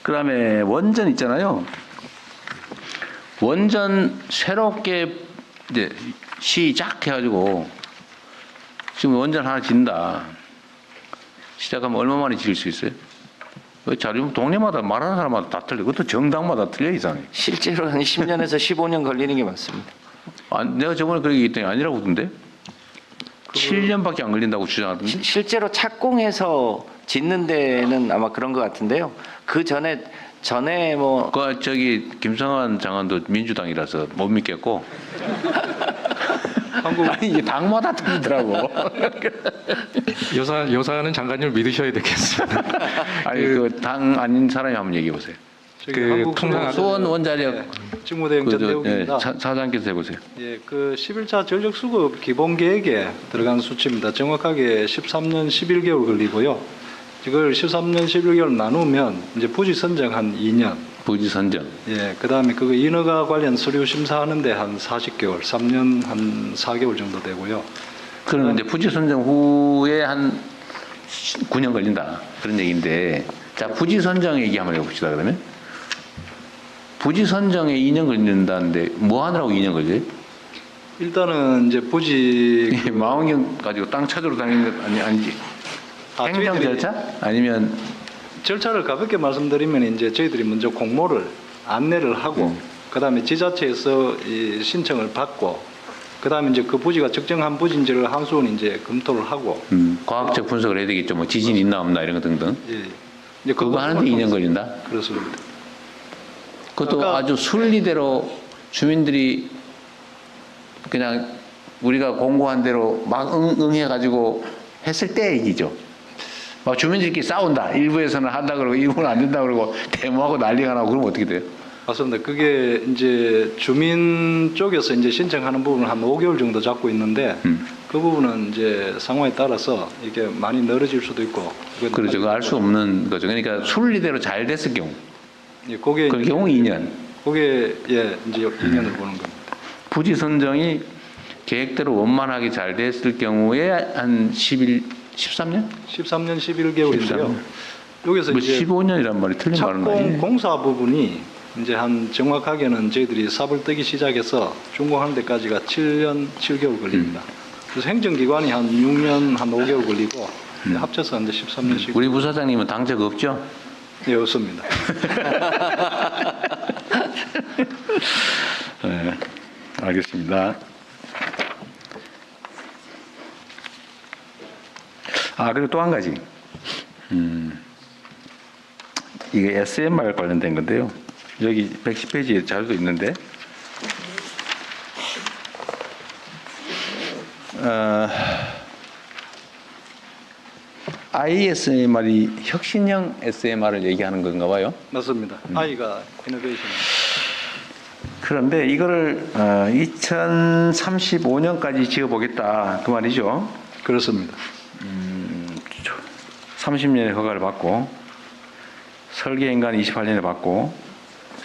그다음에 원전 있잖아요. 원전 새롭게 이제 시작해가지고 지금 원전 하나 짓는다. 시작하면 얼마 만에 지을 수 있어요? 자료 동네마다 말하는 사람마다 다 틀려. 그것도 정당마다 틀려 이상해. 실제로 한 10년에서 15년 걸리는 게 맞습니다. 내가 저번에 그렇게 얘기했더니 아니라고 그러던데? 7년밖에 안 걸린다고 주장하던데? 실제로 착공해서 짓는 데는 아마 그런 것 같은데요. 그 전에 뭐 저기 김성환 장관도 민주당이라서 못 믿겠고. 아니 이게 당마다 틀리더라고. 요사하는 장관님을 믿으셔야 되겠습니다. 아니 그 당 아닌 사람이 한번 얘기해 보세요. 그 통상 수원 원자력 직무대행 전대욱입니다. 사장께서 해보세요. 예, 그 11차 전력 수급 기본 계획에 들어간 수치입니다. 정확하게 13년 11개월 걸리고요. 이걸 13년 11개월 나누면 이제 부지 선정 한 2년. 부지 선정. 예, 그다음에 그거 인허가 관련 서류 심사하는데 한 40개월, 3년 한 4개월 정도 되고요. 그러면 이제 부지 선정 후에 한 9년 걸린다 그런 얘기인데, 자 부지 선정 얘기 한번 해봅시다. 그러면 부지 선정에 2년 걸린다는데 뭐 하느라고 2년 걸려요? 일단은 이제 부지 망원경 가지고 땅 찾으러 다니는 것 아니지? 행정 저희들이 절차? 아니면 절차를 가볍게 말씀드리면 이제 저희들이 먼저 공모를 안내를 하고 그다음에 지자체에서 이 신청을 받고 그다음에 이제 그 부지가 적정한 부지인지를 한수원 이제 검토를 하고 과학적 분석을 해야 되겠죠. 뭐 지진 있나 없나 이런 거 등등. 예. 이제 그거 하는데 2년 걸린다? 그렇습니다. 그것도 아까 아주 순리대로 주민들이 그냥 우리가 공고한 대로 막 응해가지고 했을 때 얘기죠. 막 주민들끼리 싸운다. 일부에서는 한다 그러고 일부는 안 된다 그러고 데모하고 난리가 나고 그러면 어떻게 돼요? 맞습니다. 그게 이제 주민 쪽에서 이제 신청하는 부분을 한 5개월 정도 잡고 있는데 그 부분은 이제 상황에 따라서 이게 많이 늘어질 수도 있고. 그렇죠. 그거 알 수 없는 거죠. 그러니까 순리대로 잘 됐을 경우. 예, 그게 그 경우 2년. 그게 예, 이제 2년을 보는 겁니다. 부지 선정이 계획대로 원만하게 잘 됐을 경우에 한 13년? 13년 11개월인데요. 13년. 여기서 뭐 이제 15년이란 말이 틀린 말은 착공 아니에요. 공사 부분이 이제 한 정확하게는 저희들이 삽을 뜨기 시작해서 준공하는 데까지가 7년 7개월 걸립니다. 그래서 행정기관이 한 6년 한 5개월 걸리고 합쳐서 이제 13년씩. 우리 부사장님은 당적 없죠? 네, 없습니다. 네, 알겠습니다. 그리고 또 한 가지. 이게 SMR 관련된 건데요. 여기 110페이지에 자료도 있는데, ISMR이 혁신형 SMR을 얘기하는 건가 봐요. 맞습니다. 아이가 이노베이션. 그런데 이거를 2035년까지 지어보겠다 그 말이죠. 그렇습니다. 30년의 허가를 받고 설계 인간 28년에 받고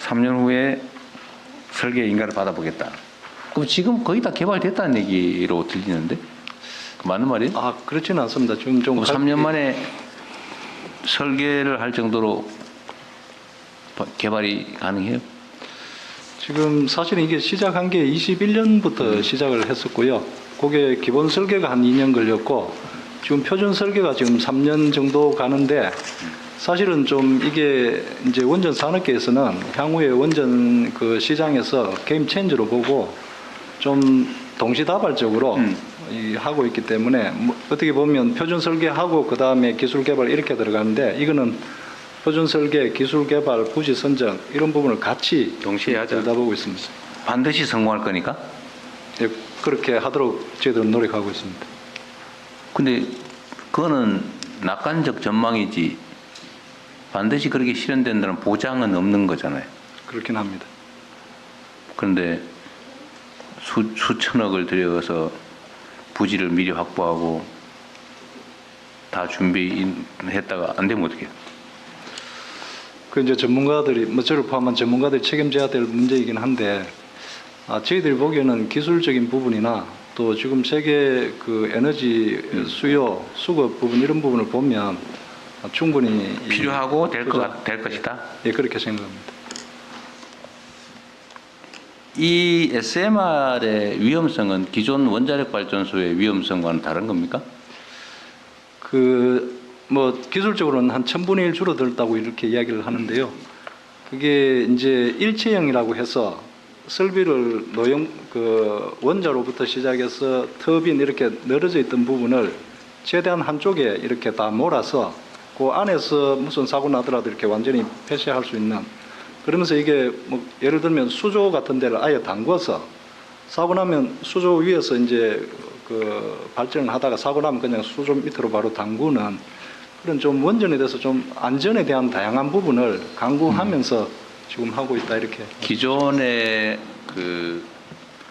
3년 후에 설계 인가를 받아보겠다. 그럼 지금 거의 다 개발됐다는 얘기로 들리는데 맞는 말이에요? 그렇지는 않습니다. 지금 좀 3년 만에 설계를 할 정도로 개발이 가능해요? 지금 사실은 이게 시작한 게 21년부터 시작을 했었고요. 그게 기본 설계가 한 2년 걸렸고 지금 표준 설계가 지금 3년 정도 가는데 사실은 좀 이게 이제 원전 산업계에서는 향후에 원전 그 시장에서 게임 체인저로 보고 좀 동시다발적으로 하고 있기 때문에 뭐 어떻게 보면 표준 설계하고 그 다음에 기술 개발 이렇게 들어가는데 이거는 표준 설계, 기술 개발, 부지 선정 이런 부분을 같이 동시에 하자. 들여다보고 있습니다. 반드시 성공할 거니까? 예, 그렇게 하도록 저희들은 노력하고 있습니다. 근데 그거는 낙관적 전망이지 반드시 그렇게 실현된다는 보장은 없는 거잖아요. 그렇긴 합니다. 그런데 수천억을 들여서 부지를 미리 확보하고 다 준비했다가 안 되면 어떡해요? 그 이제 전문가들이 뭐 저를 포함한 전문가들이 책임져야 될 문제이긴 한데 저희들이 보기에는 기술적인 부분이나 또 지금 세계 그 에너지 수요 수급 부분 이런 부분을 보면 충분히 필요하고 될 것이다. 예, 그렇게 생각합니다. 이 SMR의 위험성은 기존 원자력 발전소의 위험성과는 다른 겁니까? 뭐 기술적으로는 한 1000분의 1 줄어들었다고 이렇게 이야기를 하는데요. 그게 이제 일체형이라고 해서 설비를 원자로부터 시작해서 터빈 이렇게 늘어져 있던 부분을 최대한 한쪽에 이렇게 다 몰아서 그 안에서 무슨 사고 나더라도 이렇게 완전히 폐쇄할 수 있는, 그러면서 이게 뭐 예를 들면 수조 같은 데를 아예 담궈서 사고 나면 수조 위에서 이제 그 발전을 하다가 사고 나면 그냥 수조 밑으로 바로 담그는 그런 좀 원전에 대해서 좀 안전에 대한 다양한 부분을 강구하면서 지금 하고 있다 이렇게. 기존의 그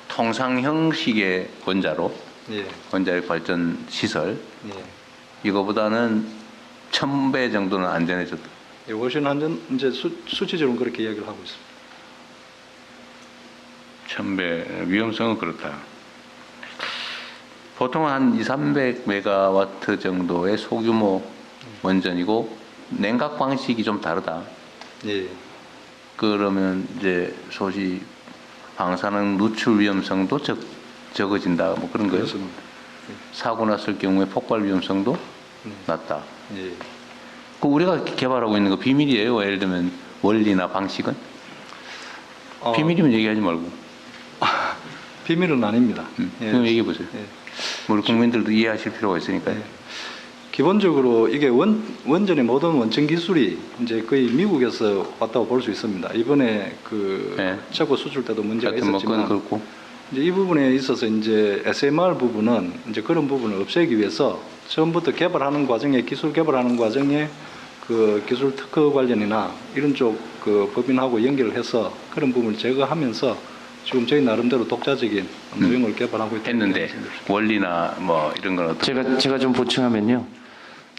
통상 형식의 원자로 예. 원자력 발전 시설 예. 이거보다는 1000배 정도는 안전해졌다. 예, 훨씬 안전 이제 수치적으로 그렇게 이야기를 하고 있습니다. 1000배 위험성은 그렇다. 보통 한 200-300메가와트 정도의 소규모 원전이고 냉각 방식이 좀 다르다. 예. 그러면 이제 소위 방사능 누출 위험성도 적어진다. 뭐 그런 거예요. 그렇습니다. 사고 났을 경우에 폭발 위험성도 낮다. 예. 그 우리가 개발하고 있는 거 비밀이에요. 예를 들면 원리나 방식은 비밀이면 얘기하지 말고. 비밀은 아닙니다. 예. 그럼 얘기해 보세요. 예. 우리 국민들도 이해하실 필요가 있으니까요. 예. 기본적으로 이게 원전의 모든 원천 기술이 이제 거의 미국에서 왔다고 볼 수 있습니다. 이번에 그 네. 최고 수출 때도 문제가 하여튼 뭐 있었지만 그건 그렇고. 이제 이 부분에 있어서 이제 SMR 부분은 이제 그런 부분을 없애기 위해서 처음부터 개발하는 과정에 기술 개발하는 과정에 그 기술 특허 관련이나 이런 쪽 그 법인하고 연결을 해서 그런 부분을 제거하면서 지금 저희 나름대로 독자적인 노형을 개발하고 있다. 했는데 원리나 뭐 이런 건 어떻게? 제가 좀 보충하면요.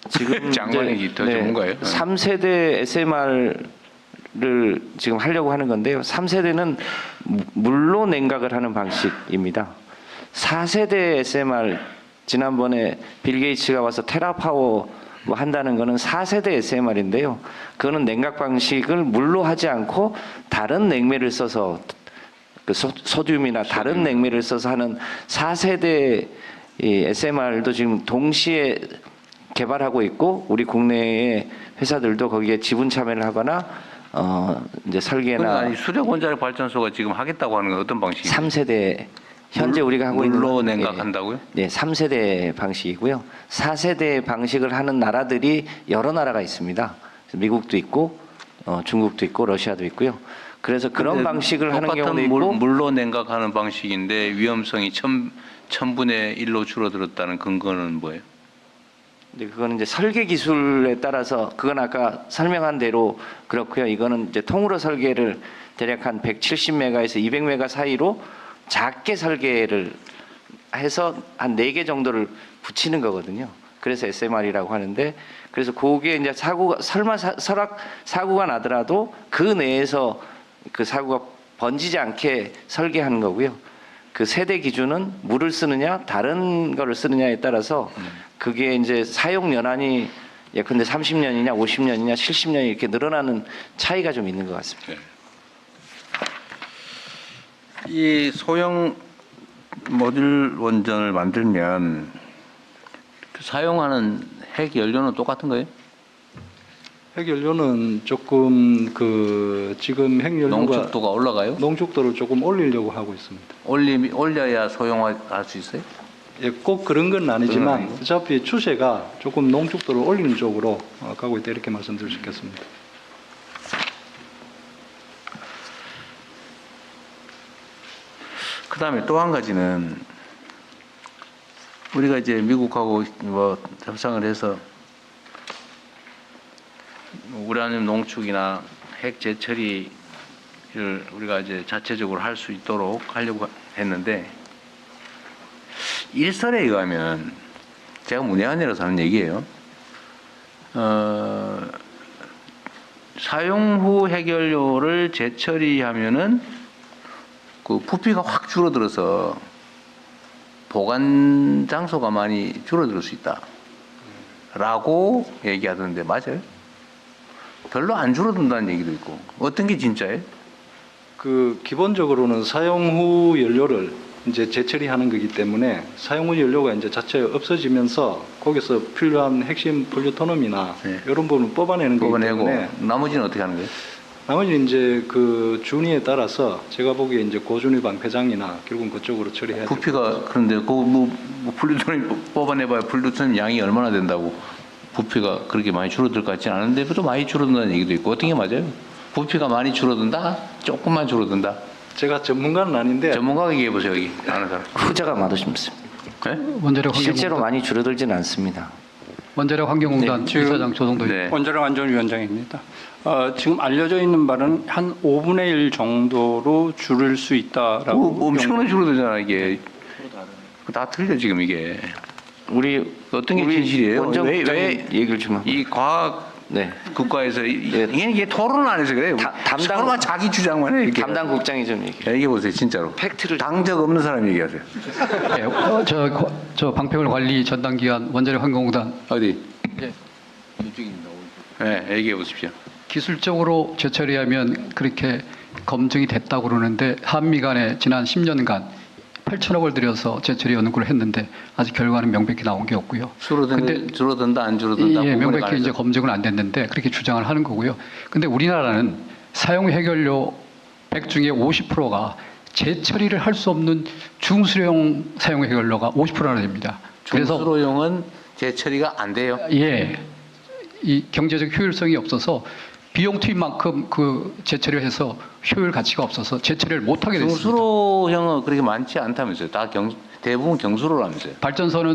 지금 장관이 더 전문가예요. 3세대 SMR을 지금 하려고 하는 건데요. 3세대는 물로 냉각을 하는 방식입니다. 4세대 SMR 지난번에 빌 게이츠가 와서 테라파워 뭐 한다는 거는 4세대 SMR인데요. 그거는 냉각 방식을 물로 하지 않고 다른 냉매를 써서 그 소듐이나 다른 냉매를 써서 하는 4세대 SMR도 지금 동시에 개발하고 있고 우리 국내의 회사들도 거기에 지분 참여를 하거나 이제 설계나 아니 수력 원자력 발전소가 지금 하겠다고 하는 건 어떤 방식이에요? 3세대 현재 우리가 하고 있는 물로 건, 냉각한다고요? 네, 3세대 방식이고요. 4세대 방식을 하는 나라들이 여러 나라가 있습니다. 미국도 있고 중국도 있고 러시아도 있고요. 그래서 그런 방식을 하는 경우도 있고 물로 냉각하는 방식인데 위험성이 1000분의 1로 줄어들었다는 근거는 뭐예요? 근데 그거는 이제 설계 기술에 따라서 그건 아까 설명한 대로 그렇고요. 이거는 이제 통으로 설계를 대략 한 170메가에서 200메가 사이로 작게 설계를 해서 한 4개 정도를 붙이는 거거든요. 그래서 SMR이라고 하는데 그래서 그게 이제 사고가 나더라도 그 내에서 그 사고가 번지지 않게 설계하는 거고요. 그 세대 기준은 물을 쓰느냐 다른 거를 쓰느냐에 따라서 그게 이제 사용 연한이 예컨대 30년이냐 50년이냐 70년이 이렇게 늘어나는 차이가 좀 있는 것 같습니다. 이 소형 모듈 원전을 만들면 사용하는 핵 연료는 똑같은 거예요? 핵 연료는 조금 지금 핵 연료가 농축도가 올라가요? 농축도를 조금 올리려고 하고 있습니다. 올려야 소형화할 수 있어요? 예, 꼭 그런 건 아니지만 어차피 추세가 조금 농축도를 올리는 쪽으로 가고 있다 이렇게 말씀드릴 수 있겠습니다. 그 다음에 또 한 가지는 우리가 이제 미국하고 뭐 협상을 해서 우라늄 농축이나 핵 재처리를 우리가 이제 자체적으로 할 수 있도록 하려고 했는데 일설에 의하면 제가 문외한이라서 하는 얘기예요. 사용 후 핵연료를 재처리하면은 그 부피가 확 줄어들어서 보관 장소가 많이 줄어들 수 있다. 라고 얘기하던데 맞아요? 별로 안 줄어든다는 얘기도 있고 어떤 게 진짜예요? 그 기본적으로는 사용 후 연료를 이제 재처리하는 거기 때문에 사용 후 연료가 이제 자체 없어지면서 거기서 필요한 핵심 플루토늄이나 네. 이런 부분을 뽑아내는 거기 뽑아내고 때문에 나머지는 어떻게 하는 거예요? 나머지 이제 그 준위에 따라서 제가 보기에 이제 고준위 방패장이나 결국은 그쪽으로 처리해야 돼요. 부피가 그런데 뭐 플루토늄 뽑아내봐야 플루토늄 양이 얼마나 된다고 부피가 그렇게 많이 줄어들 것 같지는 않은데 또 많이 줄어든다는 얘기도 있고 어떤 게 맞아요? 부피가 많이 줄어든다? 조금만 줄어든다? 제가 전문가는 아닌데 전문가가 얘기해 보세요 여기 아는 사람. 후자가 맞으십니다. 네? 원자력 실제로 환경공단, 많이 줄어들지는 않습니다. 원자력 환경공단 지금- 이사장 조성도 네. 원자력 안전위원장입니다. 지금 알려져 있는 바는 한 5분의 1 정도로 줄일 수 있다라고. 엄청나게 줄어들잖아 이게. 다 틀려 지금 이게. 우리 어떤 게 진실이에요? 원장 왜 국장님 얘기를 좀 하고. 이 과학 네. 국가에서 네. 이게 토론을 안 해서 그래요. 담당- 서로만 자기 주장만 해 이렇게. 담당 국장이 좀 얘기해. 얘기해 보세요 진짜로. 팩트를 당적 없는 사람 얘기하세요. 예, 저 방패물 관리 전담기관 원자력 환경공단 어디? 예. 네, 얘기해 보십시오. 기술적으로 재처리하면 그렇게 검증이 됐다고 그러는데 한미 간에 지난 10년간 8천억을 들여서 재처리 연구를 했는데 아직 결과는 명백히 나온 게 없고요. 줄어든다 안 줄어든다. 예, 부분에 명백히 관해서. 이제 검증은 안 됐는데 그렇게 주장을 하는 거고요. 근데 우리나라는 사용 해결료 100 중에 50%가 재처리를 할 수 없는 중수용 사용 해결료가 50%나 됩니다. 그래서 중수로용은 재처리가 안 돼요. 예, 이 경제적 효율성이 없어서 비용 투입만큼 그 재처리를 해서 효율 가치가 없어서 재처리를 못 하게 됐습니다. 중수로형은 그렇게 많지 않다면서요. 대부분 경수로라면서요. 발전소는